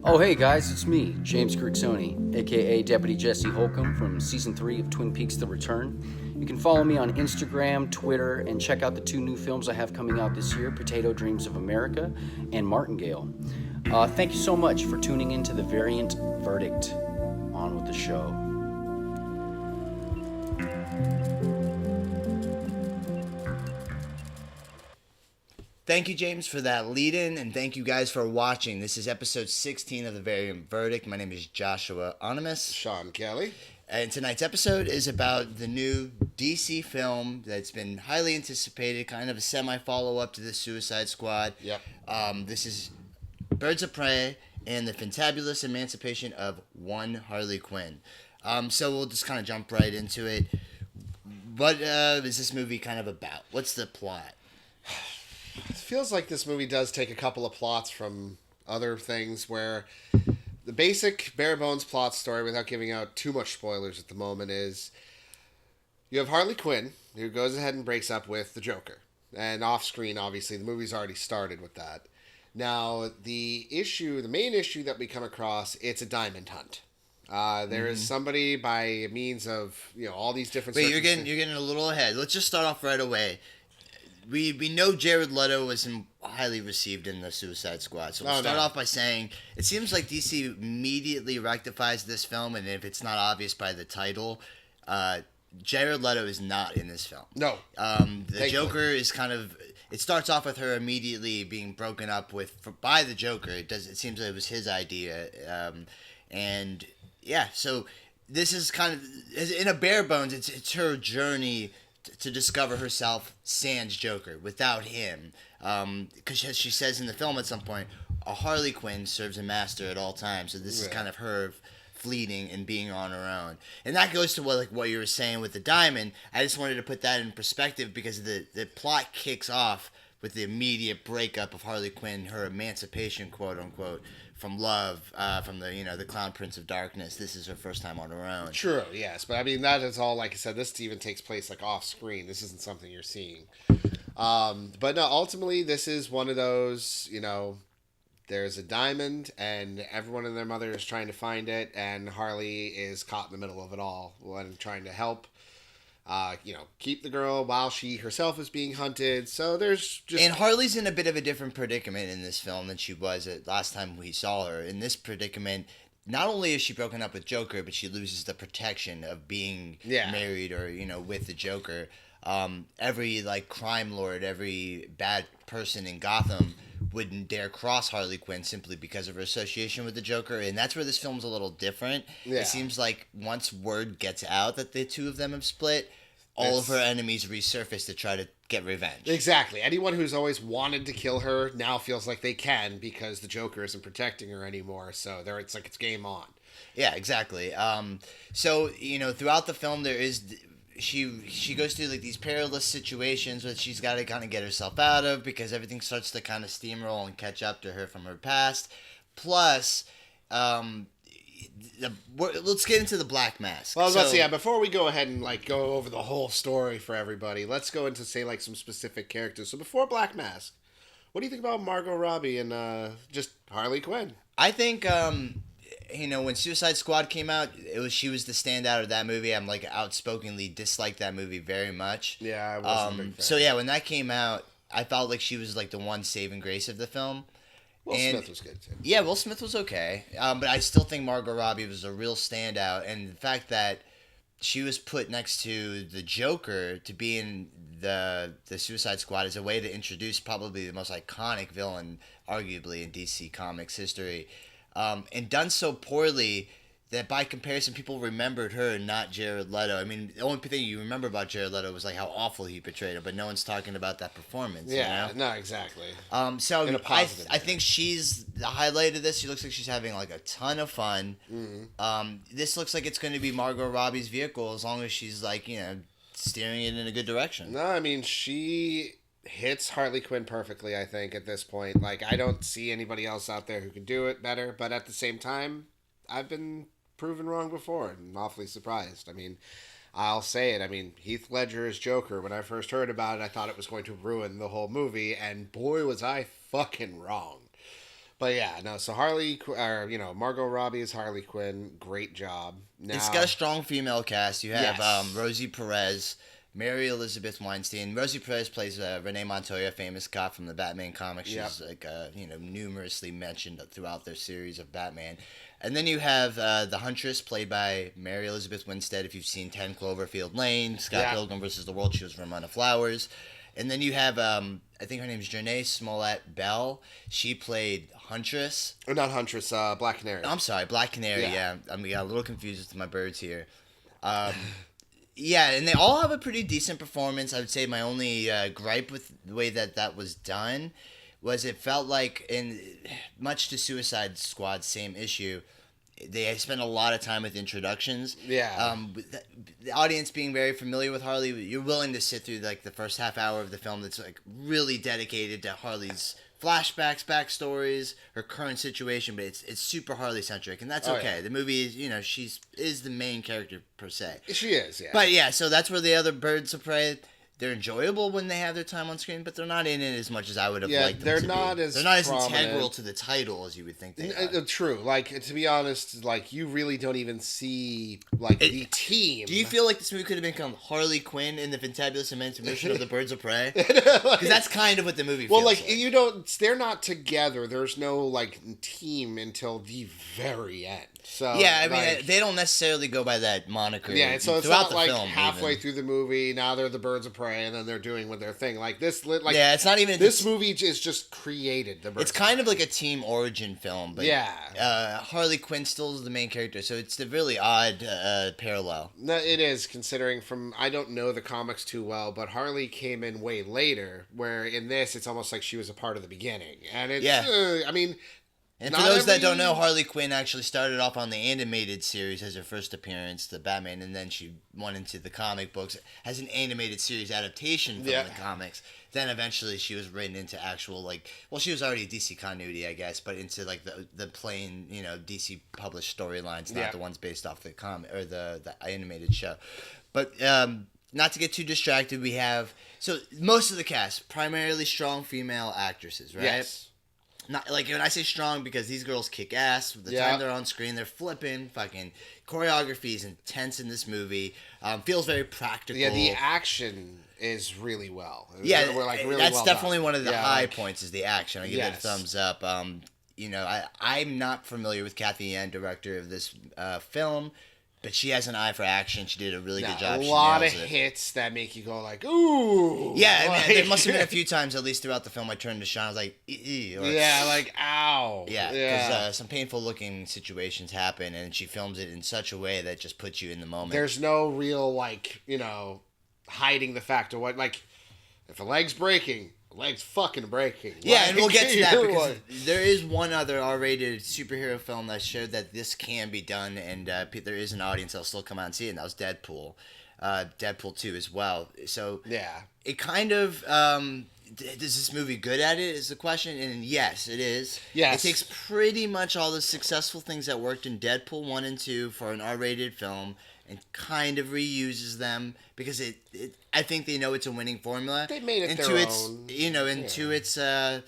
Oh, hey guys, it's me, James Grixoni, aka Deputy Jesse Holcomb from Season 3 of Twin Peaks The Return. You can follow me on Instagram, Twitter, and check out the two new films I have coming out this year, Potato Dreams of America and Martingale. Thank you so much for tuning in to The Variant Verdict. On with the show. Thank you, James, for that lead-in, and thank you guys for watching. This is episode 16 of The Variant Verdict. My name is Joshua Onimus. Sean Kelly. And tonight's episode is about the new DC film that's been highly anticipated, kind of a semi-follow-up to the Suicide Squad. Yep. This is Birds of Prey and the fantabulous emancipation of one Harley Quinn. So we'll just kind of jump right into it. What is this movie kind of about? What's the plot? It feels like this movie does take a couple of plots from other things where the basic bare bones plot story, without giving out too much spoilers at the moment, is you have Harley Quinn, who goes ahead and breaks up with the Joker. And off screen, obviously, the movie's already started with that. Now, the main issue that we come across, it's a diamond hunt. There is somebody by means of, all these different... Wait, you're getting a little ahead. Let's just start off right away. We know Jared Leto was highly received in the Suicide Squad, so we'll start off by saying it seems like DC immediately rectifies this film, and if it's not obvious by the title, Jared Leto is not in this film. No. The Joker is kind of... It starts off with her immediately being broken up by the Joker. It seems like it was his idea, and yeah. So this is kind of in a bare bones. It's her journey to discover herself sans Joker, without him. Because she says in the film at some point, a Harley Quinn serves a master at all times. So this is kind of her fleeting and being on her own. And that goes to what you were saying with the diamond. I just wanted to put that in perspective because the plot kicks off with the immediate breakup of Harley Quinn, her emancipation, quote unquote, from love, from the Clown Prince of Darkness. This is her first time on her own. True, yes. But I mean, that is all, like I said, this even takes place off screen. This isn't something you're seeing. But no, ultimately, this is one of those, there's a diamond and everyone and their mother is trying to find it, and Harley is caught in the middle of it all and trying to help, keep the girl while she herself is being hunted. So there's just... And Harley's in a bit of a different predicament in this film than she was last time we saw her. In this predicament, not only is she broken up with Joker, but she loses the protection of being married or, with the Joker. Every, crime lord, every bad person in Gotham wouldn't dare cross Harley Quinn simply because of her association with the Joker, and that's where this film's a little different. Yeah. It seems like once word gets out that the two of them have split, all of her enemies resurface to try to get revenge. Exactly. Anyone who's always wanted to kill her now feels like they can because the Joker isn't protecting her anymore, so it's game on. Yeah, exactly. So, throughout the film there is... She goes through these perilous situations that she's got to kind of get herself out of because everything starts to kind of steamroll and catch up to her from her past. Plus, let's get into the Black Mask. Well, before we go ahead and go over the whole story for everybody, let's go into say some specific characters. So before Black Mask, what do you think about Margot Robbie and just Harley Quinn? I think when Suicide Squad came out, she was the standout of that movie. I'm outspokenly disliked that movie very much. Yeah, I wasn't a big fan. So yeah, when that came out, I felt like she was the one saving grace of the film. Will Smith was good too. Yeah, Will Smith was okay. But I still think Margot Robbie was a real standout, and the fact that she was put next to the Joker to be in the Suicide Squad is a way to introduce probably the most iconic villain, arguably, in DC Comics history. And done so poorly that by comparison, people remembered her and not Jared Leto. I mean, the only thing you remember about Jared Leto was how awful he portrayed him, but no one's talking about that performance. Yeah, no, exactly. So I think she's the highlight of this. She looks like she's having a ton of fun. Mm-hmm. This looks like it's going to be Margot Robbie's vehicle as long as she's steering it in a good direction. No, I mean she hits Harley Quinn perfectly, I think, at this point. I don't see anybody else out there who can do it better, but at the same time, I've been proven wrong before and I'm awfully surprised. I mean, I'll say it. I mean, Heath Ledger as Joker, when I first heard about it, I thought it was going to ruin the whole movie, and boy, was I fucking wrong. But yeah, no. So Margot Robbie is Harley Quinn. Great job. Now, It's got a strong female cast. You have Yes. Rosie Perez, Mary Elizabeth Weinstein. Rosie Perez plays Renee Montoya, famous cop from the Batman comics. She's numerously mentioned throughout their series of Batman. And then you have the Huntress, played by Mary Elizabeth Winstead. If you've seen 10 Cloverfield Lane, Scott Pilgrim versus the World, she was from Run of Flowers. And then you have, I think her name's Janae Smollett Bell. She played Huntress. Or not Huntress, Black Canary. I'm sorry, Black Canary, yeah. I'm getting a little confused with my birds here. Yeah, and they all have a pretty decent performance. I would say my only gripe with the way that was done was it felt like, much to Suicide Squad's same issue, they spent a lot of time with introductions. Yeah. The audience being very familiar with Harley, you're willing to sit through like the first half hour of the film that's like really dedicated to Harley's flashbacks, backstories, her current situation, but it's super Harley centric, and that's okay. Yeah. The movie is, she's the main character per se. She is, yeah. But yeah, so that's where the other Birds of Prey, they're enjoyable when they have their time on screen, but they're not in it as much as I would have liked them they're to not be. as They're not as prominent. integral to the title as you would think they are. True. Like, to be honest, like, you really don't even see, like, the team. Do you feel like this movie could have become Harley Quinn in the fantabulous emancipation of the Birds of Prey? Because that's kind of what the movie feels Well, like, you don't, they're not together. There's no, like, team until the very end. So, yeah, I mean, like, they don't necessarily go by that moniker. yeah, so it's throughout not the like film, halfway even. through the movie, now they're the Birds of Prey, and then they're doing with their thing. Like, Yeah, it's not even... This movie is just created. It's kind of like a team origin film, but yeah. Harley Quinn still is the main character, so it's a really odd parallel. No, it is, considering I don't know the comics too well, but Harley came in way later, where in this, it's almost like she was a part of the beginning. And it's, I mean... And for those that don't know, Harley Quinn actually started off on the animated series as her first appearance, the Batman, and then she went into the comic books as an animated series adaptation from the comics. Then eventually she was written into actual, she was already DC continuity, I guess, but into the plain, DC published storylines, not the ones based off the comic or the animated show. But not to get too distracted, we have most of the cast primarily strong female actresses, right? Yes. Not like when I say strong, because these girls kick ass. The time they're on screen, they're flipping. Fucking choreography is intense in this movie. Feels very practical. Yeah, the action is really well. Yeah, really that's well definitely done. one of the high points is the action. I give it a Yes. thumbs up. I'm not familiar with Kathy Yan, director of this film, but she has an eye for action. She did a really good job. A She lot of nails it. hits that make you go like, ooh. Yeah, like, there must have been a few times, at least throughout the film, I turned to Sean. I was like, or, yeah, like, ow. yeah, because some painful looking situations happen, and she films it in such a way that just puts you in the moment. There's no real, hiding the fact of what, if a leg's breaking, the leg's fucking breaking. Yeah, and we'll get to that you're because like- there is one other R-rated superhero film that showed that this can be done, and there is an audience that'll still come out and see it, and that was Deadpool. Deadpool 2 as well. So yeah. it kind of... is this movie good at it is the question, and yes, it is. Yes. It takes pretty much all the successful things that worked in Deadpool 1 and 2 for an R-rated film and kind of reuses them because I think they know it's a winning formula. They made it into their its, own. Into its to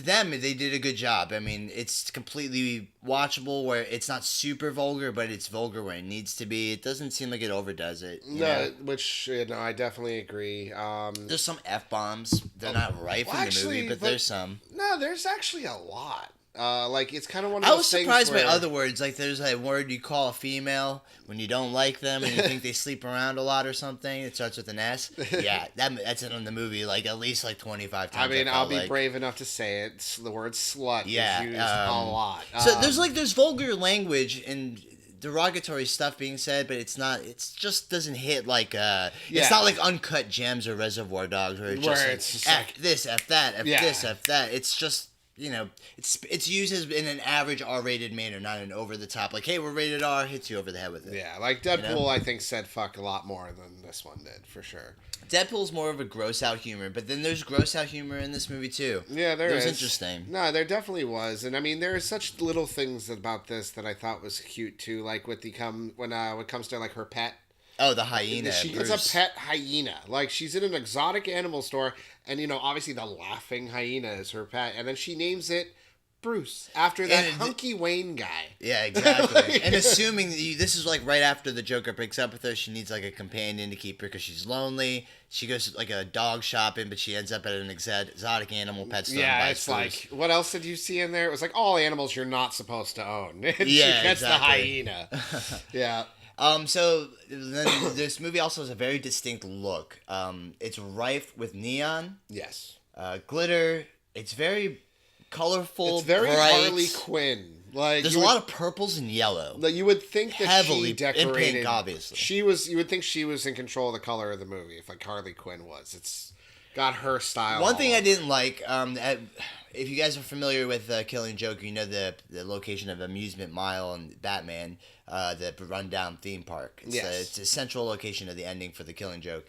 them, they did a good job. I mean, it's completely watchable where it's not super vulgar, but it's vulgar where it needs to be. It doesn't seem like it overdoes it. You know? Which, I definitely agree. There's some F-bombs. They're not rife in the movie, but there's some. No, there's actually a lot. It's kind of one of I those was things surprised by where- other words. Like, there's a word you call a female when you don't like them and you think they sleep around a lot or something. It starts with an S. Yeah, that's in the movie, at least 25 times. I mean, felt I'll be like. brave enough to say it. The word slut is Yeah, used a lot. So there's vulgar language and derogatory stuff being said, but it's not. It just doesn't hit It's not like Uncut Gems or Reservoir Dogs where it's just F this, F that, F this, F that. It's just. It's used as in an average R-rated manner, not an over-the-top. Like, hey, we're rated R, hits you over the head with it. Yeah, Deadpool, I think, said fuck a lot more than this one did, for sure. Deadpool's more of a gross-out humor, but then there's gross-out humor in this movie, too. Yeah, there is. It was interesting. No, there definitely was. And, I mean, there are such little things about this that I thought was cute, too. Like, when it comes to, her pet. Oh, the hyena. She gets a pet hyena. She's in an exotic animal store, and, obviously the laughing hyena is her pet. And then she names it Bruce after that And hunky Wayne guy. Yeah, exactly. And assuming that this is like right after the Joker breaks up with her, she needs like a companion to keep her because she's lonely. She goes to like a dog shopping, but she ends up at an exotic animal pet store. Yeah, it's like, what else did you see in there? It was like all animals you're not supposed to own. And she gets the hyena. Yeah. So then this movie also has a very distinct look. It's rife with neon. Yes. Glitter. It's very colorful. It's very bright. Harley Quinn. Like there's a lot of purples and yellow. You would think that heavily she decorated. Pink, obviously. You would think she was in control of the color of the movie. If like Harley Quinn was, it's got her style. One thing I didn't like, if you guys are familiar with Killing Joke, you know the location of Amusement Mile and Batman, the rundown theme park. It's a central location of the ending for the Killing Joke.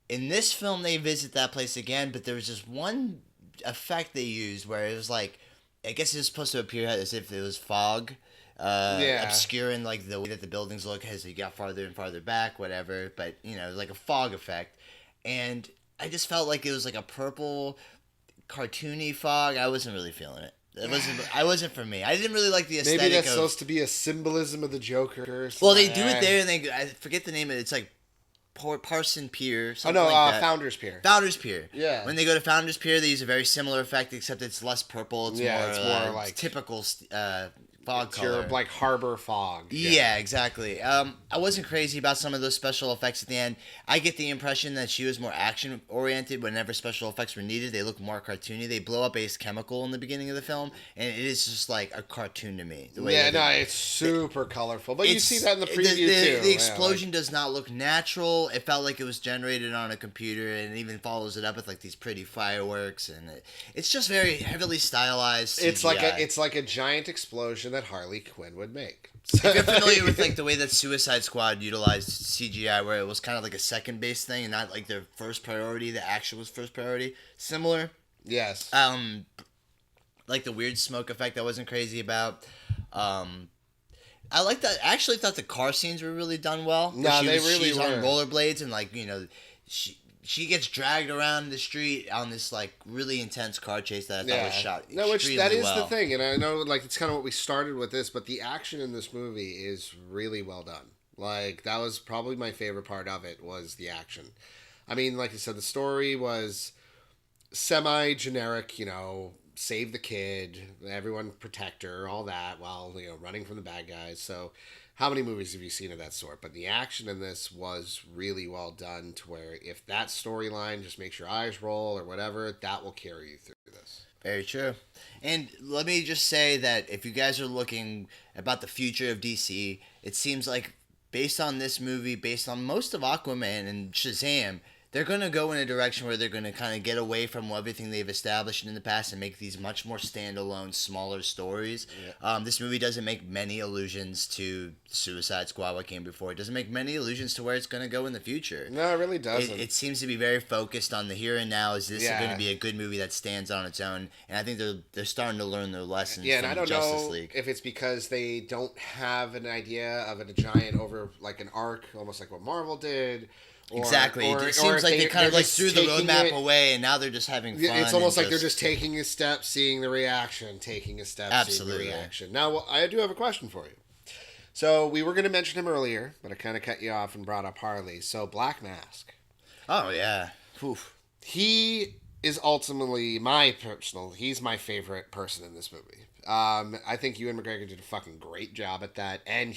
In this film, they visit that place again, but there was just one effect they used where it was like, I guess it was supposed to appear as if it was fog, obscuring like the way that the buildings look as you got farther and farther back, whatever. But like a fog effect, and I just felt like it was like a purple, cartoony fog. I wasn't really feeling it. I wasn't for me. I didn't really like the aesthetic. Maybe that's supposed to be a symbolism of the Joker. Well, they do it there, and I forget the name of it. It's like Parson Pier. Founders Pier. Founders Pier. Yeah. When they go to Founders Pier, they use a very similar effect, except it's less purple. It's more like typical fog color. Your like harbor fog. Yeah, exactly. I wasn't crazy about some of those special effects at the end. I get the impression that she was more action oriented. Whenever special effects were needed, they look more cartoony. They blow up Ace Chemical in the beginning of the film, and it is just like a cartoon to me. It's super colorful. But you see that in the preview too. The explosion does not look natural. It felt like it was generated on a computer, and it even follows it up with like these pretty fireworks, and it's just very heavily stylized CGI. It's like a giant explosion that Harley Quinn would make. If you're familiar with like the way that Suicide Squad utilized CGI, where it was kind of like a second base thing and not like their first priority, the action was first priority. Similar. Yes. Like the weird smoke effect I wasn't crazy about. I like that. I actually thought the car scenes were really done well. No, She's on rollerblades and like she gets dragged around the street on this like really intense car chase that I thought was shot extremely well. The thing, and I know like it's kind of what we started with this, but the action in this movie is really well done. Like that was probably my favorite part of it was the action. I mean, like I said, the story was semi-generic, save the kid, everyone protect her, all that, while running from the bad guys. So how many movies have you seen of that sort? But the action in this was really well done to where if that storyline just makes your eyes roll or whatever, that will carry you through this. Very true. And let me just say that if you guys are looking about the future of DC, it seems like based on this movie, based on most of Aquaman and Shazam, they're going to go in a direction where they're going to kind of get away from everything they've established in the past and make these much more standalone, smaller stories. Yeah. This movie doesn't make many allusions to Suicide Squad, what came before. It doesn't make many allusions to where it's going to go in the future. No, it really doesn't. It seems to be very focused on the here and now. Is this going to be a good movie that stands on its own? And I think they're starting to learn their lessons from and I don't Justice know League. If it's because they don't have an idea of a giant over, like an arc, almost like what Marvel did. Exactly. It seems like they kind of like threw the roadmap away, and now they're just having fun. It's almost like they're just taking a step, seeing the reaction, taking a step, seeing the reaction. Now, I do have a question for you. So, we were going to mention him earlier, but I kind of cut you off and brought up Harley. So, Black Mask. Oh, yeah. Oof. He is ultimately he's my favorite person in this movie. I think Ewan McGregor did a fucking great job at that, and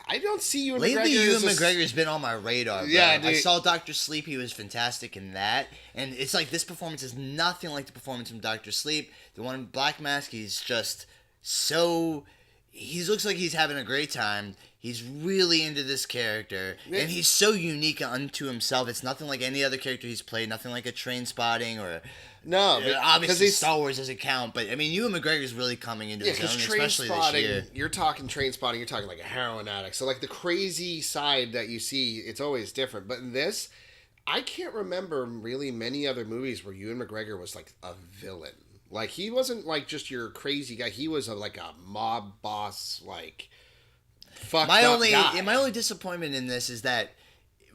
I don't see Ewan McGregor. Lately, Ewan McGregor's been on my radar, bro. Yeah, dude. I saw Dr. Sleep. He was fantastic in that. And it's like this performance is nothing like the performance from Dr. Sleep. The one in Black Mask, he's just so... He looks like he's having a great time. He's really into this character. Yeah. And he's so unique unto himself. It's nothing like any other character he's played. Nothing like a Train Spotting or... No, obviously Star Wars doesn't count, but I mean, Ewan McGregor's really coming into his own, especially this year. You're talking Train Spotting, you're talking like a heroin addict. So like the crazy side that you see, it's always different. But in this, I can't remember really many other movies where Ewan McGregor was like a villain. Like he wasn't like just your crazy guy. He was like a mob boss, like fucked up guy. My only disappointment in this is that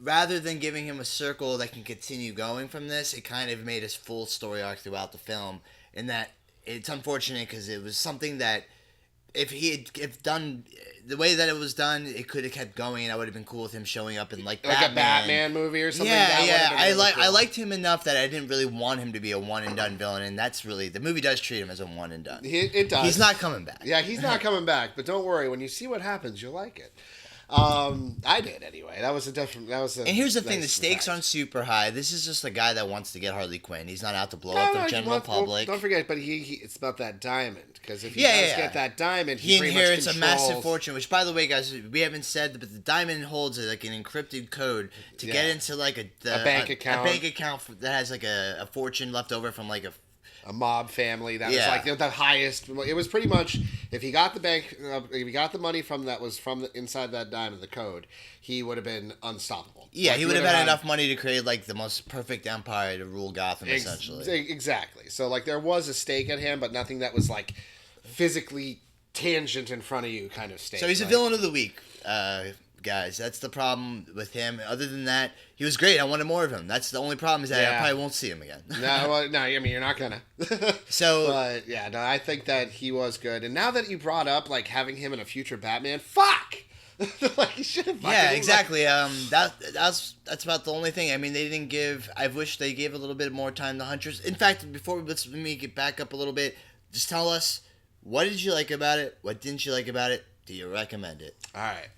rather than giving him a circle that can continue going from this, it kind of made his full story arc throughout the film. In that it's unfortunate because it was something that if he had done the way that it was done, it could have kept going, and I would have been cool with him showing up in like Batman. a Batman movie or something. Yeah. I Cool. liked him enough that I didn't really want him to be a one and done villain, and that's really the movie does treat him as a one and done. It does. He's not coming back. Yeah, he's not coming back. But don't worry, when you see what happens, you'll like it. I did anyway. That was a different. And here's the thing: the nice stakes surprise. aren't super high. This is just a guy that wants to get Harley Quinn. He's not out to blow up the general public. Don't forget, but he it's about that diamond. Because if he does does get that diamond, he pretty inherits much a massive fortune. Which, by the way, guys, we haven't said, but the diamond holds like an encrypted code to get into like a bank account. A bank account that has like a fortune left over from like a mob family that was like the highest. It was pretty much if he got the bank, if he got the money from inside that diamond, the code, he would have been unstoppable. Yeah, like, he would have had enough money to create like the most perfect empire to rule Gotham, essentially. Exactly. So like there was a stake at him, but nothing that was like physically tangent in front of you kind of stake. So he's a villain of the week, guys. That's the problem with him. Other than that, he was great. I wanted more of him. That's the only problem is that I probably won't see him again. No, I mean, you're not gonna. So, but yeah, no, I think that he was good. And now that you brought up like having him in a future Batman, fuck. Like you should have. Yeah, exactly. That's about the only thing. I mean, they didn't give. I wish they gave a little bit more time to Huntress. In fact, let me get back up a little bit. Just tell us, what did you like about it? What didn't you like about it? Do you recommend it? All right.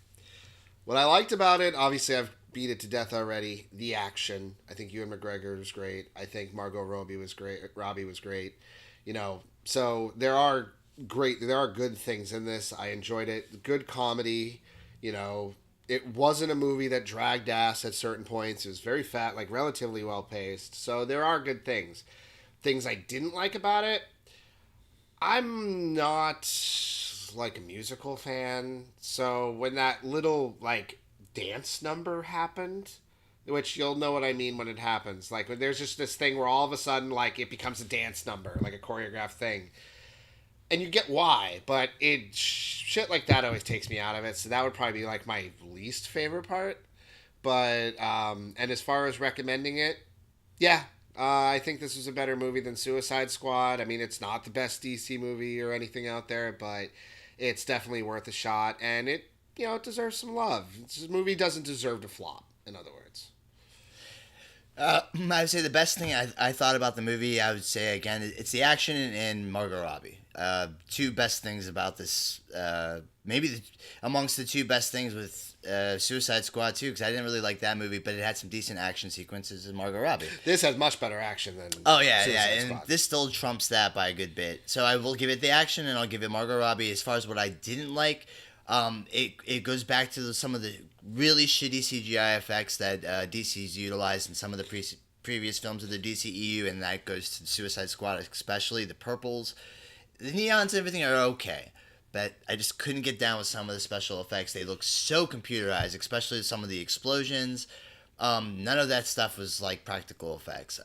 What I liked about it, obviously, I've beat it to death already. The action. I think Ewan McGregor was great. I think Margot Robbie was great. You know, so there are good things in this. I enjoyed it. Good comedy. You know, it wasn't a movie that dragged ass at certain points. It was very fat, like relatively well paced. So there are good things. Things I didn't like about it. I'm not like a musical fan. So when that little like dance number happened, which you'll know what I mean when it happens. Like when there's just this thing where all of a sudden like it becomes a dance number, like a choreographed thing. And you get why, but shit like that always takes me out of it. So that would probably be like my least favorite part. But and as far as recommending it, yeah, I think this was a better movie than Suicide Squad. I mean, it's not the best DC movie or anything out there, but it's definitely worth a shot, and it deserves some love. This movie doesn't deserve to flop. In other words. I would say the best thing I thought about the movie, I would say, again, it's the action and Margot Robbie. Two best things about this, maybe amongst the two best things with Suicide Squad too, because I didn't really like that movie, but it had some decent action sequences in Margot Robbie. This has much better action than Suicide Squad. And this still trumps that by a good bit. So I will give it the action, and I'll give it Margot Robbie. As far as what I didn't like, it goes back to some of the really shitty CGI effects that DC's utilized in some of the previous films of the DCEU, and that goes to Suicide Squad, especially the purples. The neons and everything are okay, but I just couldn't get down with some of the special effects. They look so computerized, especially some of the explosions. None of that stuff was like practical effects.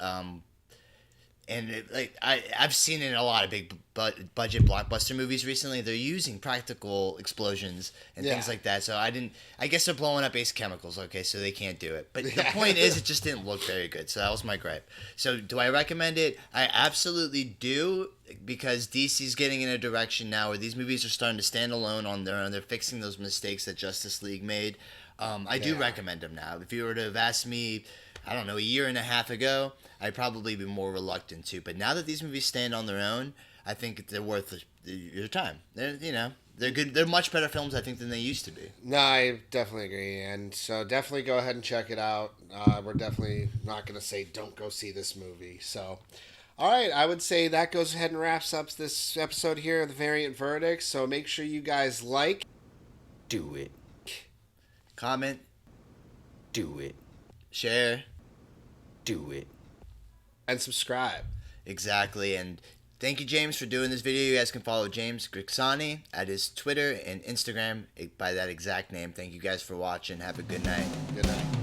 And I've seen it in a lot of big budget blockbuster movies recently. They're using practical explosions and things like that. So I guess they're blowing up Ace Chemicals, okay, so they can't do it. But the point is, it just didn't look very good. So that was my gripe. So do I recommend it? I absolutely do, because DC's getting in a direction now where these movies are starting to stand alone on their own. They're fixing those mistakes that Justice League made. I do recommend them now. If you were to have asked me, I don't know, a year and a half ago, I'd probably be more reluctant to. But now that these movies stand on their own, I think they're worth your time. They're good. They're much better films, I think, than they used to be. No, I definitely agree. And so definitely go ahead and check it out. We're definitely not going to say don't go see this movie. So, all right, I would say that goes ahead and wraps up this episode here of The Variant Verdict. So make sure you guys like. Do it. Comment. Do it. Share. Do it. And subscribe. Exactly. And thank you, James, for doing this video. You guys can follow James Grixoni at his Twitter and Instagram by that exact name. Thank you guys for watching. Have a good night. Good night.